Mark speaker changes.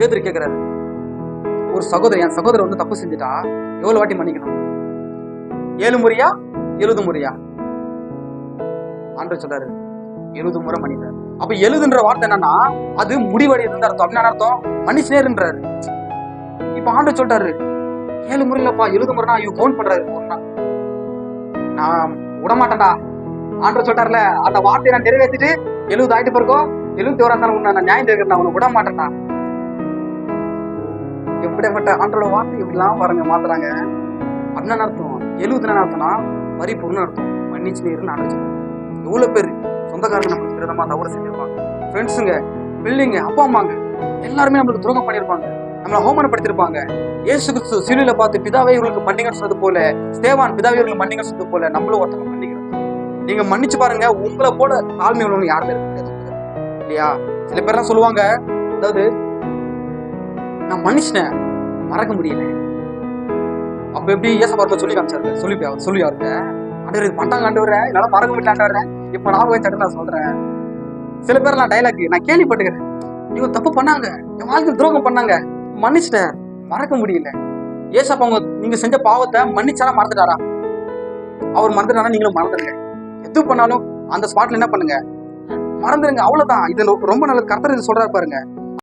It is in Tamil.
Speaker 1: பேதுரு கேட்கிறாரு, ஒரு சகோதரன் என் சகோதரர் வந்து தப்பு செஞ்சுட்டா எவ்வளவு வாட்டி மன்னிக்கணும்? 7 முறையா 70 முறையா? ஆண்டவர் சொல்றாரு 70 முறை மன்னிக்கிறார். அப்ப 70ன்ற வார்த்தை என்னன்னா அது முடிவடையுதுன்னு அர்த்தம். அப்படின்னு அர்த்தம் மன்னிச்சுனேருன்றாரு. இப்ப ஆண்டவர் சொல்றாரு 7 முறை இல்லப்பா 70 முறைனா ஐயோ கவுண்ட் பண்றாரு. நான் விடமாட்டேன்டா. ஆண்டவர் சொல்றாருல அந்த வார்த்தையை நான் நிறைவேற்றிட்டு 70 ஆயிட்டு பிறகும் 71 இருந்தாலும் நான் நியாயம் தெரிவிக்கிறேன், அவனை விட மாட்டேன்டா. எப்படிப்பட்ட ஆண்டோட வார்த்தை இப்படிலாம் பாருங்க மாத்துறாங்க. அப்படின்னு அர்த்தம் 70 அர்த்தம்னா பரிபூர்ண அர்த்தம். மன்னிச்சு நேருன்னு ஆண்டவர். எவ்வளவு பேர் சொந்தக்காரங்க நம்மளுக்கு விரோதமா தவறு செஞ்சிருப்பாங்க, ஃப்ரெண்ட்ஸுங்க, பிள்ளைங்க, அப்பா அம்மாங்க எல்லாருமே நம்மளுக்கு துரோகம் பண்ணிருப்பாங்க, நம்மளை அவமானப்படுத்திருப்பாங்க. இயேசு கிறிஸ்து சிலுவையில பார்த்து பிதாவே இவர்களுக்கு மன்னிங்க சொன்னது போல, ஸ்தேவான் பிதாவே இவர்களுக்கு மன்னிங்க சொன்னது போல நம்மளும் ஒருத்தவங்க மன்னிக்கிறோம். நீங்க மன்னிச்சு பாருங்க, உங்களை போல தாழ்மை உள்ளவங்க யாருமே இருக்காது இல்லையா? சில பேர்லாம் சொல்லுவாங்க, அதாவது நான் மன்னிச்சிட்டேன் மறக்க முடியல. அப்ப எப்படி ஏசப்பார்ல சொல்லி காமிச்சாரு, சொல்லி அவர்கிட்ட ஆண்டவர் பண்டாங்க ஆண்டவர என்னால மறக்க முடியல ஆண்டவர, இப்ப நான் போய் நான் சொல்றேன். சில பேர் நான் டைலாக் நான் கேள்விப்பட்டுக்கிறேன், இவங்க தப்பு பண்ணாங்க, என் வாழ்க்கை துரோகம் பண்ணாங்க, மன்னிச்சிட்டேன் மறக்க முடியல. ஏசப்பா நீங்க செஞ்ச பாவத்தை மன்னிச்சாரா மறந்துட்டாரா? அவர் மறந்துட்டாரா நீங்களும் மறந்துடுங்க. எது பண்ணாலும் அந்த ஸ்பாட்ல என்ன பண்ணுங்க, மறந்துடுங்க, அவ்வளவுதான். இது ரொம்ப நல்லது. கர்த்தர் இது சொல்றாரு பாருங்க,